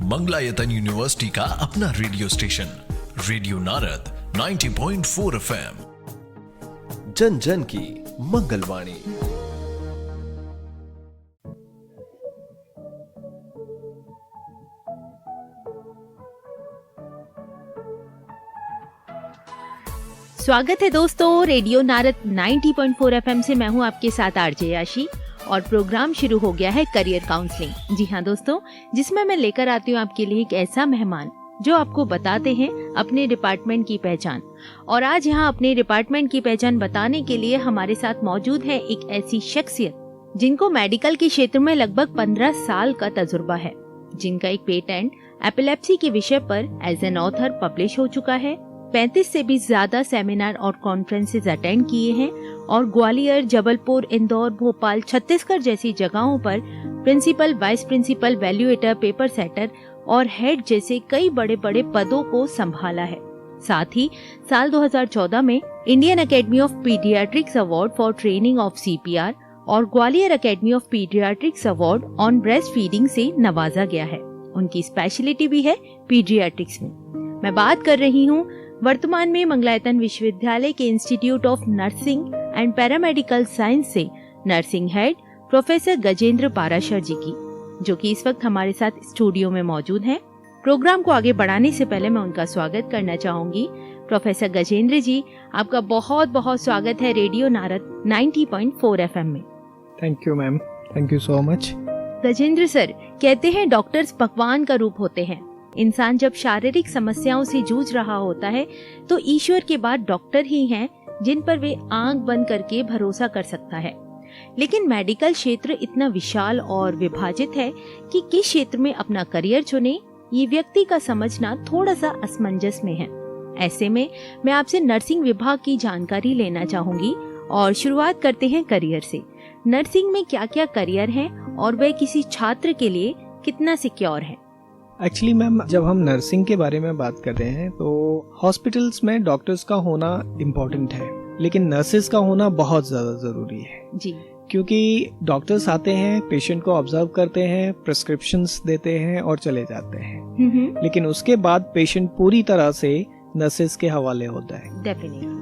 Mangalayatan university का अपना radio station radio Narad 90.4 FM, जन जन की मंगलवाणी। स्वागत है दोस्तों, रेडियो नारद 90.4 FM से मैं हूं आपके साथ आरजे आशी और प्रोग्राम शुरू हो गया है करियर काउंसलिंग। जी हाँ दोस्तों, जिसमें मैं लेकर आती हूँ आपके लिए एक ऐसा मेहमान जो आपको बताते हैं अपने डिपार्टमेंट की पहचान। और आज यहाँ अपने डिपार्टमेंट की पहचान बताने के लिए हमारे साथ मौजूद है एक ऐसी शख्सियत जिनको मेडिकल के क्षेत्र में लगभग 15 साल का तजुर्बा है, जिनका एक पेटेंट एपिलेप्सी के विषय पर एज एन ऑथर पब्लिश हो चुका है, 35 से भी ज्यादा सेमिनार और कॉन्फ्रेंसेस अटेंड किए हैं और ग्वालियर, जबलपुर, इंदौर, भोपाल, छत्तीसगढ़ जैसी जगहों पर principal, vice principal, valuator, paper setter और हेड जैसे कई बड़े बड़े पदों को संभाला है। साथ ही साल 2014 में Indian academy of paediatrics award for training of CPR और Gwalior academy of paediatrics award on breast feeding से नवाजा गया है। उनकी स्पेशलिटी भी है पीडियाट्रिक्स में। मैं बात कर रही हूँ वर्तमान में मंगलायतन विश्वविद्यालय के institute of nursing and paramedical science से nursing head professor Gajendra Parashar ji की, जो कि इस वक्त हमारे साथ स्टूडियो में मौजूद हैं। प्रोग्राम को आगे बढ़ाने से पहले मैं उनका स्वागत करना चाहूंगी। प्रोफेसर गजेंद्र जी, आपका बहुत बहुत स्वागत है रेडियो नारद 90.4 FM में। Thank you ma'am, thank you so much. Gajendra sir, कहते हैं डॉक्टर्स भगवान का रूप होते हैं। इंसान जब शारीरिक समस्याओं से जूझ रहा होता है तो ईश्वर के बाद डॉक्टर ही हैं जिन पर वे आंख बंद करके भरोसा कर सकता है। लेकिन मेडिकल क्षेत्र इतना विशाल और विभाजित है कि किस क्षेत्र में अपना करियर चुने, ये व्यक्ति का समझना थोड़ा सा असमंजस में है। ऐसे में मैं आपसे नर्सिंग विभाग की जानकारी लेना चाहूंगी और शुरुआत करते हैं करियर से। नर्सिंग में क्या क्या करियर है और वह किसी छात्र के लिए कितना सिक्योर है? एक्चुअली मैम, जब हम नर्सिंग के बारे में बात कर रहे हैं तो हॉस्पिटल्स में डॉक्टर्स का होना इम्पोर्टेंट है, लेकिन नर्सेस का होना बहुत ज़्यादा ज़रूरी है जी। क्योंकि डॉक्टर्स आते हैं, पेशेंट को ऑब्जर्व करते हैं, प्रिस्क्रिप्शंस देते हैं और चले जाते हैं, लेकिन उसके बाद पेशेंट पूरी तरह से नर्सेस के हवाले होता है। डेफिनेटली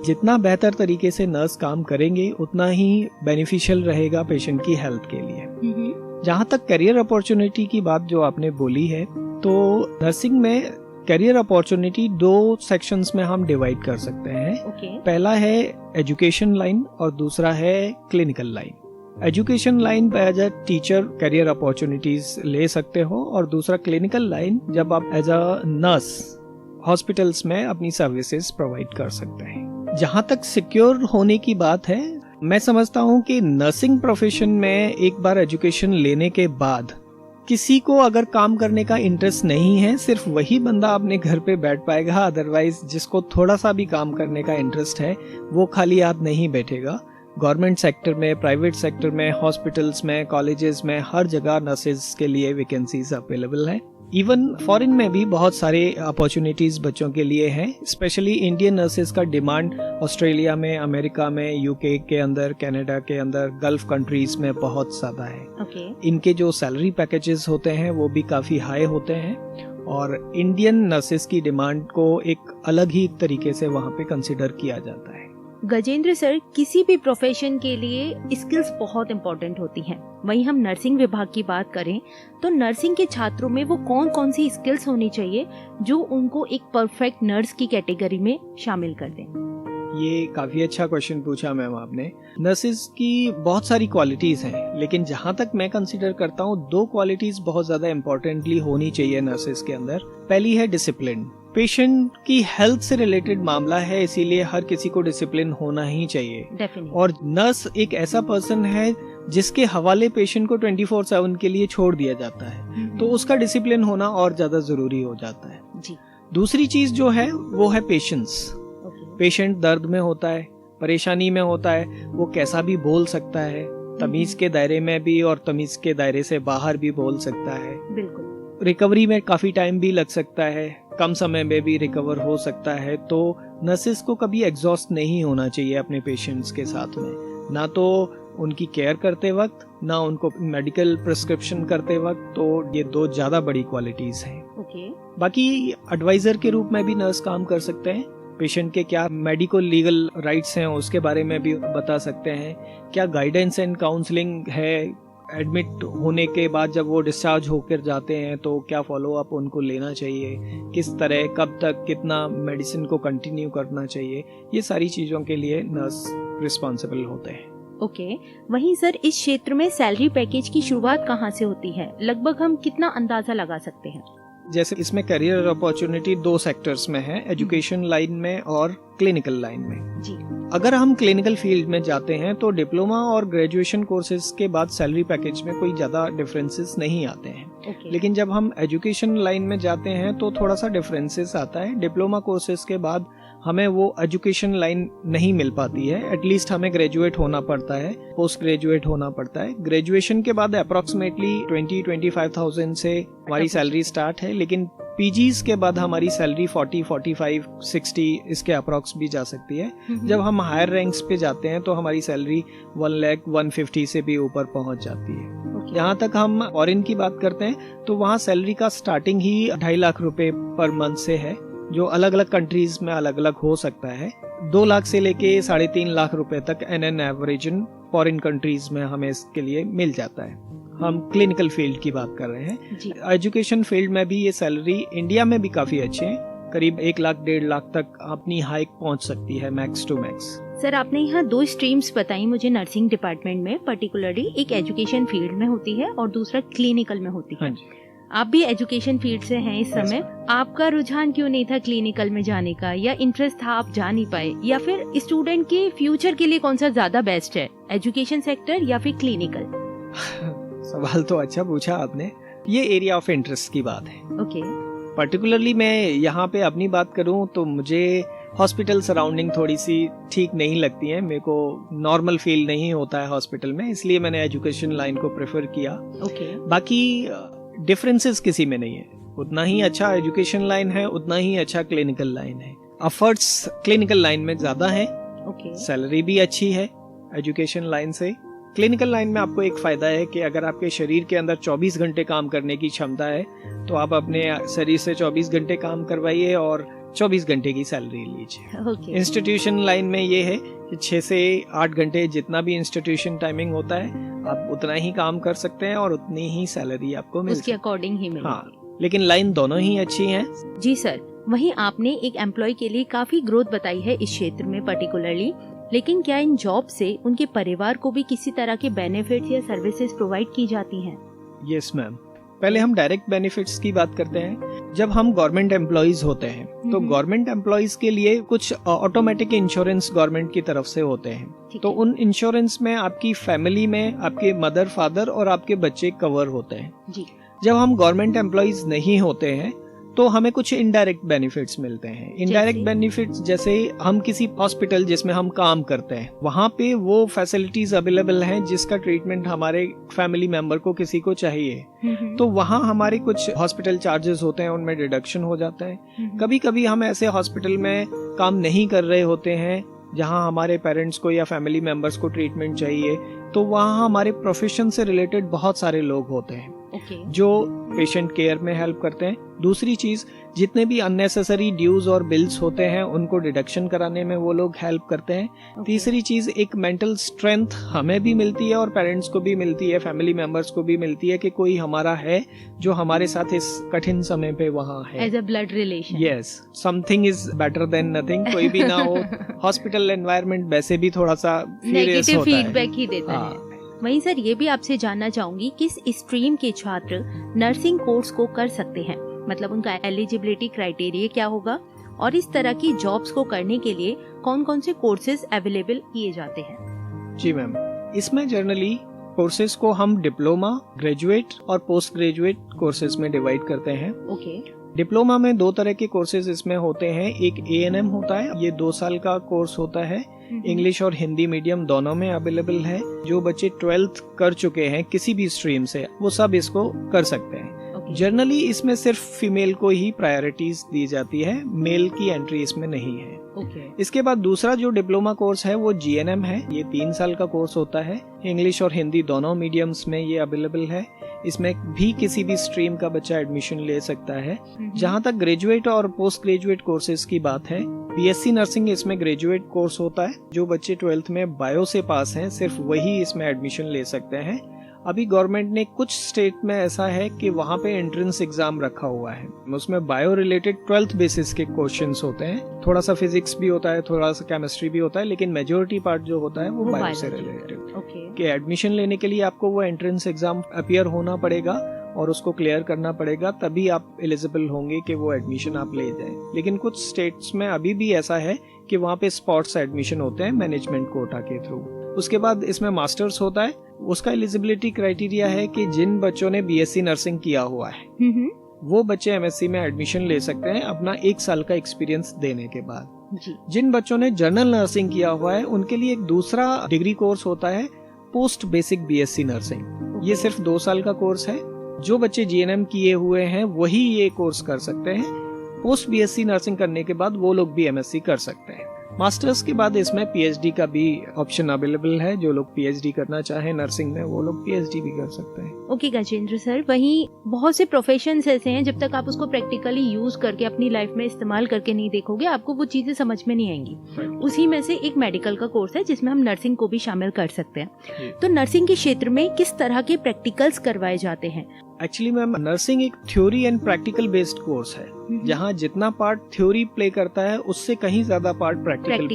जितना बेहतर तरीके से नर्स काम करेंगे उतना ही बेनिफिशियल रहेगा पेशेंट की हेल्थ के लिए। जहाँ तक करियर अपॉर्चुनिटी की बात जो आपने बोली है, तो नर्सिंग में करियर अपॉर्चुनिटी 2 सेक्शंस में हम डिवाइड कर सकते हैं। पहला है एजुकेशन लाइन और दूसरा है क्लिनिकल लाइन। एजुकेशन लाइन पे as a teacher career opportunities ले सकते हो और दूसरा क्लिनिकल लाइन जब आप एज अ नर्स हॉस्पिटल्स में अपनी सर्विसेज प्रोवाइड कर सकते हैं। जहाँ तक सिक्योर होने की बात है, मैं समझता हूँ कि नर्सिंग प्रोफेशन में एक बार एजुकेशन लेने के बाद किसी को अगर काम करने का इंटरेस्ट नहीं है, सिर्फ वही बंदा अपने घर पे बैठ पाएगा। अदरवाइज जिसको थोड़ा सा भी काम करने का इंटरेस्ट है वो खाली हाथ नहीं बैठेगा। गवर्नमेंट सेक्टर में, प्राइवेट सेक्टर में, हॉस्पिटल्स में, कॉलेजेस में, हर जगह नर्सेज के लिए वैकेंसीज अवेलेबल है। इवन फॉरेन में भी बहुत सारे अपॉर्चुनिटीज बच्चों के लिए हैं। स्पेशली इंडियन नर्सेज का डिमांड ऑस्ट्रेलिया में, अमेरिका में, यूके के अंदर, कनाडा के अंदर, गल्फ कंट्रीज में बहुत ज्यादा है। इनके जो सैलरी पैकेजेस होते हैं वो भी काफी हाई होते हैं और इंडियन नर्सेज की डिमांड को एक अलग ही तरीके से वहाँ पे कंसिडर किया जाता है। गजेंद्र सर, किसी भी प्रोफेशन के लिए स्किल्स बहुत इम्पोर्टेंट होती हैं। वहीं हम नर्सिंग विभाग की बात करें तो नर्सिंग के छात्रों में वो कौन कौन सी स्किल्स होनी चाहिए जो उनको एक परफेक्ट नर्स की कैटेगरी में शामिल कर दें? ये काफी अच्छा क्वेश्चन पूछा मैम आपने। नर्सेज की बहुत सारी क्वालिटीज हैं, लेकिन जहाँ तक मैं कंसीडर करता हूँ 2 क्वालिटीज बहुत ज्यादा इम्पोर्टेंटली होनी चाहिए नर्सेज के अंदर। पहली है डिसिप्लिन। पेशेंट की हेल्थ से रिलेटेड मामला है, इसीलिए हर किसी को डिसिप्लिन होना ही चाहिए। और नर्स एक ऐसा पर्सन है जिसके हवाले पेशेंट को 24/7 के लिए छोड़ दिया जाता है, तो उसका डिसिप्लिन होना और ज्यादा जरूरी हो जाता है जी। दूसरी चीज जो है वो है पेशेंस। पेशेंट दर्द में होता है, परेशानी में होता है, वो कैसा भी बोल सकता है, तमीज के दायरे में भी और तमीज के दायरे से बाहर भी बोल सकता है। बिल्कुल। रिकवरी में काफी टाइम भी लग सकता है, कम समय में भी रिकवर हो सकता है। तो नर्सेस को कभी एग्जॉस्ट नहीं होना चाहिए अपने पेशेंट्स के साथ में। ना तो उनकी केयर करते वक्त, ना उनको मेडिकल प्रिस्क्रिप्शन करते वक्त। तो ये दो ज्यादा बड़ी क्वालिटीज हैं। ओके। बाकी एडवाइजर के रूप में भी नर्स काम कर सकते हैं। पेशेंट के क्या मेडिकल लीगल राइट्स हैं उसके बारे में भी बता सकते हैं। क्या गाइडेंस एंड काउंसलिंग है, एडमिट होने के बाद जब वो डिस्चार्ज होकर जाते हैं तो क्या फॉलो अप उनको लेना चाहिए, किस तरह, कब तक, कितना मेडिसिन को कंटिन्यू करना चाहिए, ये सारी चीज़ों के लिए नर्स रिस्पॉन्सिबल होते हैं। ओके। वहीं सर इस क्षेत्र में सैलरी पैकेज की शुरुआत कहाँ से होती है? लगभग हम कितना अंदाजा लगा सकते हैं? जैसे इसमें करियर अपॉर्चुनिटी 2 सेक्टर्स में है, एजुकेशन लाइन में और क्लिनिकल लाइन में जी। अगर हम क्लिनिकल फील्ड में जाते हैं तो डिप्लोमा और ग्रेजुएशन कोर्सेज के बाद सैलरी पैकेज में कोई ज्यादा डिफरेंसेस नहीं आते हैं। ओके। लेकिन जब हम एजुकेशन लाइन में जाते हैं तो थोड़ा सा डिफरेंसेस आता है। डिप्लोमा कोर्सेज के बाद हमें वो एजुकेशन लाइन नहीं मिल पाती है, एटलीस्ट हमें ग्रेजुएट होना पड़ता है, पोस्ट ग्रेजुएट होना पड़ता है। ग्रेजुएशन के बाद अप्रोक्सीमेटली 20-25,000 से हमारी सैलरी स्टार्ट है, लेकिन पीजीज के बाद हमारी सैलरी 40, 45, 60 इसके अप्रोक्स भी जा सकती है। जब हम हायर रैंक्स पे जाते हैं तो हमारी सैलरी 1,150,000 से भी ऊपर पहुंच जाती है। यहाँ तक हम फॉरेन की बात करते हैं तो वहाँ सैलरी का स्टार्टिंग ही 2.5 लाख रुपए पर मंथ से है, जो अलग अलग कंट्रीज में अलग अलग हो सकता है। 2 लाख से लेके 3.5 लाख रुपए तक एन एवरेज फॉरेन कंट्रीज में हमें इसके लिए मिल जाता है। हम क्लिनिकल फील्ड की बात कर रहे हैं। एजुकेशन फील्ड में भी ये सैलरी इंडिया में भी काफी अच्छे हैं, करीब 1 लाख 1.5 लाख तक अपनी हाइक पहुंच सकती है मैक्स टू मैक्स। सर आपने यहाँ 2 स्ट्रीम्स बताई मुझे नर्सिंग डिपार्टमेंट में, पर्टिकुलरली एक एजुकेशन फील्ड में होती है और दूसरा क्लिनिकल में होती है। हाँ जी। आप भी एजुकेशन फील्ड से हैं इस समय, आपका रुझान क्यों नहीं था क्लिनिकल में जाने का, या इंटरेस्ट था आप जा नहीं पाए, या फिर स्टूडेंट के फ्यूचर के लिए कौन सा ज्यादा बेस्ट है, एजुकेशन सेक्टर या फिर क्लिनिकल? सवाल तो अच्छा पूछा आपने। ये एरिया ऑफ इंटरेस्ट की बात है। ओके। पर्टिकुलरली मैं यहाँ पे अपनी बात करूँ तो मुझे हॉस्पिटल सराउंडिंग थोड़ी सी ठीक नहीं लगती है, मेरे को नॉर्मल फील नहीं होता है हॉस्पिटल में, इसलिए मैंने एजुकेशन लाइन को प्रेफर किया। ओके। बाकी डिफरेंसेस किसी में नहीं है, उतना ही अच्छा एजुकेशन लाइन है, उतना ही अच्छा क्लिनिकल लाइन है। एफर्ट्स क्लिनिकल लाइन में ज्यादा है, सैलरी भी अच्छी है एजुकेशन लाइन से। क्लिनिकल लाइन में आपको एक फायदा है कि अगर आपके शरीर के अंदर 24 घंटे काम करने की क्षमता है तो आप अपने शरीर से 24 घंटे काम करवाइए और 24 घंटे की सैलरी लीजिए। इंस्टीट्यूशन लाइन में ये है कि 6 से 8 घंटे जितना भी इंस्टीट्यूशन टाइमिंग होता है आप उतना ही काम कर सकते हैं और उतनी ही सैलरी आपको मिल उसके अकॉर्डिंग ही मिलेगी। हाँ, लेकिन लाइन दोनों ही अच्छी हैं। जी सर, वहीं आपने एक एम्प्लॉय के लिए काफी ग्रोथ बताई है इस क्षेत्र में पर्टिकुलरली, लेकिन क्या इन जॉब से उनके परिवार को भी किसी तरह के बेनिफिट्स या सर्विसेज प्रोवाइड की जाती हैं? Yes ma'am. पहले हम डायरेक्ट बेनिफिट्स की बात करते हैं। जब हम गवर्नमेंट एम्प्लॉइज होते हैं तो गवर्नमेंट एम्प्लॉइज के लिए कुछ ऑटोमेटिक इंश्योरेंस गवर्नमेंट की तरफ से होते हैं, तो उन इंश्योरेंस में आपकी फैमिली में आपके मदर, फादर और आपके बच्चे कवर होते हैं जी। जब हम गवर्नमेंट एम्प्लॉइज नहीं होते हैं तो हमें कुछ इनडायरेक्ट बेनिफिट्स मिलते हैं। इनडायरेक्ट बेनिफिट्स जैसे हम किसी हॉस्पिटल जिसमें हम काम करते हैं वहाँ पे वो फैसिलिटीज अवेलेबल हैं जिसका ट्रीटमेंट हमारे फैमिली मेंबर को किसी को चाहिए, तो वहाँ हमारे कुछ हॉस्पिटल चार्जेस होते हैं, उनमें डिडक्शन हो जाता है। कभी कभी हम ऐसे हॉस्पिटल में काम नहीं कर रहे होते हैं जहाँ हमारे पेरेंट्स को या फैमिली मेंबर्स को ट्रीटमेंट चाहिए, तो वहाँ हमारे प्रोफेशन से रिलेटेड बहुत सारे लोग होते हैं जो पेशेंट केयर में हेल्प करते हैं। दूसरी चीज, जितने भी अननेसेसरी ड्यूज और बिल्स होते हैं उनको डिडक्शन कराने में वो लोग हेल्प करते हैं। तीसरी चीज, एक मेंटल स्ट्रेंथ हमें भी मिलती है और पेरेंट्स को भी मिलती है, फैमिली मेंबर्स को भी मिलती है कि कोई हमारा है जो हमारे साथ इस कठिन समय पे वहाँ है। As a blood relation. Yes, something is better than nothing. कोई भी ना हो, हॉस्पिटल एनवायरनमेंट वैसे भी थोड़ा सा नेगेटिव फीडबैक ही देता है। वहीं सर ये भी आपसे जानना चाहूंगी, किस स्ट्रीम के छात्र नर्सिंग कोर्स को कर सकते हैं, मतलब उनका एलिजिबिलिटी क्राइटेरिया क्या होगा, और इस तरह की जॉब्स को करने के लिए कौन कौन से कोर्सेज अवेलेबल किए जाते हैं? जी मैम, इसमें जनरली कोर्सेज को हम डिप्लोमा, ग्रेजुएट और पोस्ट ग्रेजुएट कोर्सेज में डिवाइड करते हैं। ओके। डिप्लोमा में 2 तरह के कोर्सेज इसमें होते हैं। एक ANM होता है, ये 2 साल का कोर्स होता है, इंग्लिश और हिंदी मीडियम दोनों में अवेलेबल है। जो बच्चे 12th कर चुके हैं किसी भी स्ट्रीम से वो सब इसको कर सकते हैं। जनरली इसमें सिर्फ फीमेल को ही प्रायोरिटीज दी जाती है, मेल की एंट्री इसमें नहीं है। इसके बाद दूसरा जो डिप्लोमा कोर्स है वो GNM है। ये 3 साल का कोर्स होता है। इंग्लिश और हिंदी दोनों मीडियम्स में ये अवेलेबल है। इसमें भी किसी भी स्ट्रीम का बच्चा एडमिशन ले सकता है। जहाँ तक ग्रेजुएट और पोस्ट ग्रेजुएट कोर्सेज की बात है, BSc नर्सिंग इसमें ग्रेजुएट कोर्स होता है। जो बच्चे 12th में बायो से पास हैं सिर्फ वही इसमें एडमिशन ले सकते हैं। अभी गवर्नमेंट ने कुछ स्टेट में ऐसा है कि वहाँ पे एंट्रेंस एग्जाम रखा हुआ है, उसमें बायो रिलेटेड 12th बेसिस के क्वेश्चंस होते हैं। थोड़ा सा फिजिक्स भी होता है, थोड़ा सा केमिस्ट्री भी होता है, लेकिन मेजोरिटी पार्ट जो होता है वो बायो से रिलेटेड। कि एडमिशन लेने के लिए आपको वो एंट्रेंस एग्जाम अपीयर होना पड़ेगा और उसको क्लियर करना पड़ेगा, तभी आप एलिजिबल होंगे कि वो एडमिशन आप ले जाएं। लेकिन कुछ स्टेट्स में अभी भी ऐसा है कि वहाँ पे स्पॉट्स एडमिशन होते हैं मैनेजमेंट कोटा के थ्रू। उसके बाद इसमें मास्टर्स होता है। उसका एलिजिबिलिटी क्राइटेरिया है कि जिन बच्चों ने BSc नर्सिंग किया हुआ है वो बच्चे MSc में एडमिशन ले सकते हैं अपना 1 साल का एक्सपीरियंस देने के बाद। जिन बच्चों ने जनरल नर्सिंग किया हुआ है उनके लिए एक दूसरा डिग्री कोर्स होता है, पोस्ट बेसिक BSc नर्सिंग। ये सिर्फ 2 साल का कोर्स है। जो बच्चे GNM किए हुए हैं वही ये कोर्स कर सकते हैं। पोस्ट BSc नर्सिंग करने के बाद वो लोग भी MSc कर सकते हैं। मास्टर्स के बाद इसमें PhD का भी ऑप्शन अवेलेबल है। जो लोग PhD करना चाहे नर्सिंग में वो लोग PhD भी कर सकते हैं। ओके गजेंद्र सर, वहीं बहुत से प्रोफेशंस ऐसे हैं जब तक आप उसको प्रैक्टिकली यूज करके अपनी लाइफ में इस्तेमाल करके नहीं देखोगे आपको वो चीजें समझ में नहीं आएंगी। उसी में से एक मेडिकल का कोर्स है जिसमें हम नर्सिंग को भी शामिल कर सकते हैं। तो नर्सिंग के क्षेत्र में किस तरह के प्रैक्टिकल्स करवाए जाते हैं? एक्चुअली मैम, नर्सिंग एक theory and practical based course है, जहाँ जितना पार्ट थ्योरी प्ले करता है उससे कहीं ज्यादा पार्ट प्रैक्टिकल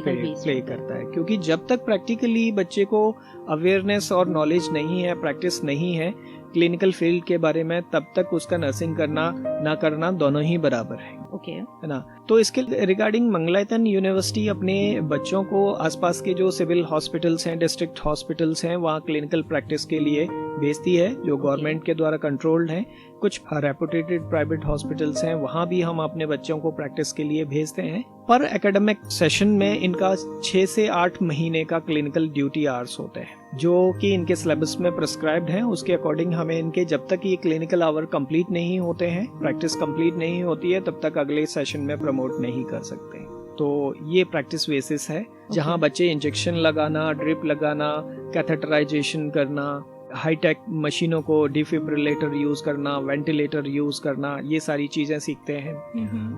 प्ले करता है। क्योंकि जब तक प्रैक्टिकली बच्चे को अवेयरनेस और नॉलेज नहीं है, प्रैक्टिस नहीं है क्लिनिकल फील्ड के बारे में, तब तक उसका नर्सिंग करना ना करना दोनों ही बराबर है। है ना। तो इसके रिगार्डिंग मंगलायतन यूनिवर्सिटी अपने बच्चों को आसपास के जो सिविल हॉस्पिटल्स हैं, डिस्ट्रिक्ट हॉस्पिटल्स हैं, वहाँ क्लिनिकल प्रैक्टिस के लिए भेजती है, जो गवर्नमेंट के द्वारा कंट्रोल्ड हैं। कुछ रेपुटेटेड प्राइवेट हॉस्पिटल्स हैं, वहाँ भी हम अपने बच्चों को प्रैक्टिस के लिए भेजते हैं। पर एकेडमिक सेशन में इनका 6 से 8 महीने का क्लिनिकल ड्यूटी आवर्स होते हैं, जो कि इनके सिलेबस में प्रिस्क्राइब्ड हैं। उसके अकॉर्डिंग हमें इनके जब तक ये क्लिनिकल आवर कंप्लीट नहीं होते हैं, प्रैक्टिस कंप्लीट नहीं होती है, तब तक अगले सेशन में प्रमोट नहीं कर सकते। तो ये प्रैक्टिस बेसिस है, जहाँ बच्चे इंजेक्शन लगाना, ड्रिप लगाना, कैथेटराइजेशन करना, हाईटेक मशीनों को, डिफिब्रिलेटर यूज करना, वेंटिलेटर यूज करना, ये सारी चीजें सीखते हैं।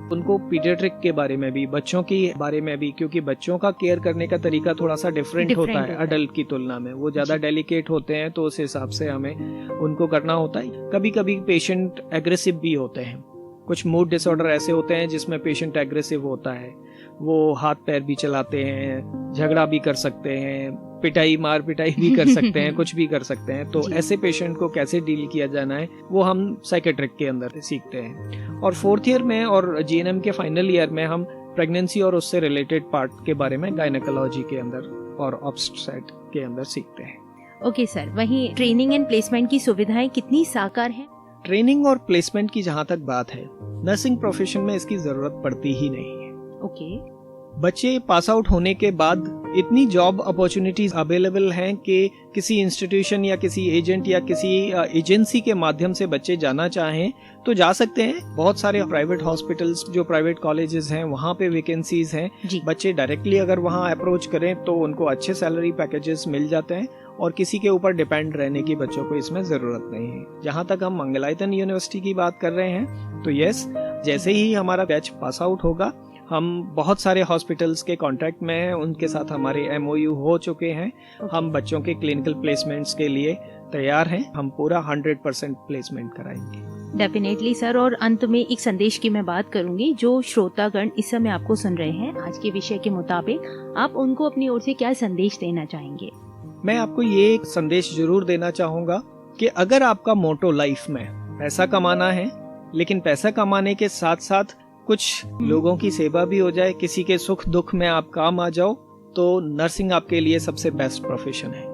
उनको पीडियाट्रिक के बारे में भी, बच्चों के बारे में भी, क्योंकि बच्चों का केयर करने का तरीका थोड़ा सा डिफरेंट होता है अडल्ट की तुलना में। वो ज्यादा डेलिकेट होते हैं, तो उस हिसाब से हमें उनको करना होता है। कभी कभी पेशेंट एग्रेसिव भी होते हैं। कुछ मूड डिसऑर्डर ऐसे होते हैं जिसमें पेशेंट एग्रेसिव होता है, वो हाथ पैर भी चलाते हैं, झगड़ा भी कर सकते हैं, मार पिटाई भी कर सकते हैं, कुछ भी कर सकते हैं। तो ऐसे पेशेंट को कैसे डील किया जाना है वो हम साइकेट्रिक के अंदर सीखते हैं। और 4th ईयर में और GNM के फाइनल ईयर में हम प्रेगनेंसी और उससे रिलेटेड पार्ट के बारे में गायनेकोलॉजी के अंदर और ऑब्स्टेट के अंदर सीखते हैं। ओके सर, वहीं ट्रेनिंग एंड प्लेसमेंट की सुविधाएं कितनी साकार हैं? ट्रेनिंग और प्लेसमेंट की जहाँ तक बात है, नर्सिंग प्रोफेशन में इसकी जरूरत पड़ती ही नहीं है। ओके। बच्चे पास आउट होने के बाद इतनी जॉब अपॉर्चुनिटीज अवेलेबल हैं कि किसी इंस्टीट्यूशन या किसी एजेंट या किसी एजेंसी के माध्यम से बच्चे जाना चाहें तो जा सकते हैं। बहुत सारे प्राइवेट हॉस्पिटल्स, जो प्राइवेट कॉलेजेस हैं, वहाँ पे वैकेंसीज हैं। बच्चे डायरेक्टली अगर वहाँ अप्रोच करें तो उनको अच्छे सैलरी पैकेजेस मिल जाते हैं और किसी के ऊपर डिपेंड रहने की बच्चों को इसमें जरूरत नहीं है। जहाँ तक हम मंगलायतन यूनिवर्सिटी की बात कर रहे हैं, तो यस, जैसे ही हमारा बैच पास आउट होगा, हम बहुत सारे हॉस्पिटल्स के कॉन्ट्रैक्ट में हैं, उनके साथ हमारे MOU हो चुके हैं। हम बच्चों के क्लिनिकल प्लेसमेंट्स के लिए तैयार हैं। हम पूरा 100% प्लेसमेंट कराएंगे। Definitely sir. और अंत में एक संदेश की मैं बात करूंगी, जो श्रोतागण इस समय आपको सुन रहे हैं, आज के विषय के मुताबिक आप उनको अपनी ओर से क्या संदेश देना चाहेंगे? मैं आपको ये एक संदेश जरूर देना चाहूंगा कि अगर आपका मोटो लाइफ में पैसा कमाना है, लेकिन पैसा कमाने के साथ साथ कुछ लोगों की सेवा भी हो जाए, किसी के सुख दुख में आप काम आ जाओ, तो नर्सिंग आपके लिए सबसे बेस्ट प्रोफेशन है।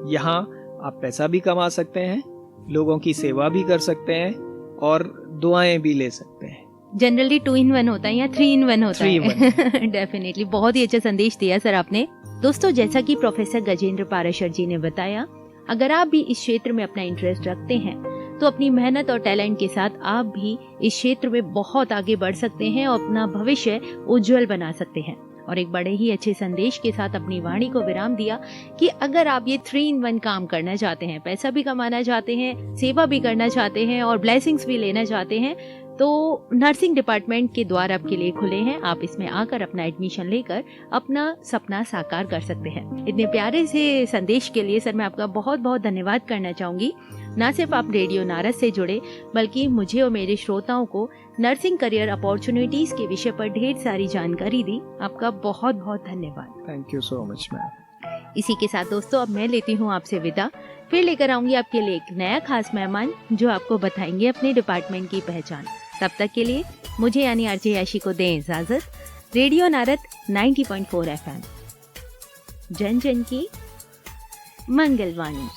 यहाँ आप पैसा भी कमा सकते हैं, लोगों की सेवा भी कर सकते हैं और दुआएं भी ले सकते हैं। जनरली 2 in 1 होता है या 3 in 1 होता है। डेफिनेटली बहुत ही अच्छा संदेश दिया सर आपने। दोस्तों, जैसा कि प्रोफेसर गजेंद्र पाराशर जी ने बताया, अगर आप भी इस क्षेत्र में अपना इंटरेस्ट रखते हैं तो अपनी मेहनत और टैलेंट के साथ आप भी इस क्षेत्र में बहुत आगे बढ़ सकते हैं और अपना भविष्य उज्जवल बना सकते हैं। और एक बड़े ही अच्छे संदेश के साथ अपनी वाणी को विराम दिया कि अगर आप ये 3-in-1 काम करना चाहते हैं, पैसा भी कमाना चाहते हैं, सेवा भी करना चाहते हैं और ब्लेसिंग्स भी लेना चाहते हैं, तो नर्सिंग डिपार्टमेंट के द्वार आपके लिए खुले हैं। आप इसमें आकर अपना एडमिशन लेकर अपना सपना साकार कर सकते हैं। इतने प्यारे से संदेश के लिए सर मैं आपका बहुत बहुत धन्यवाद करना चाहूंगी। न सिर्फ आप रेडियो नारद से जुड़े, बल्कि मुझे और मेरे श्रोताओं को नर्सिंग करियर अपॉर्चुनिटीज के विषय पर ढेर सारी जानकारी दी। आपका बहुत बहुत धन्यवाद। Thank you so much ma'am. इसी के साथ दोस्तों अब मैं लेती हूँ आपसे विदा। फिर लेकर आऊंगी आपके लिए एक नया खास मेहमान जो आपको बताएंगे अपने डिपार्टमेंट की पहचान। तब तक के लिए मुझे यानी आरजे याशी को दें इजाजत। रेडियो नारद 90.4 FM, जन जन की मंगलवाणी।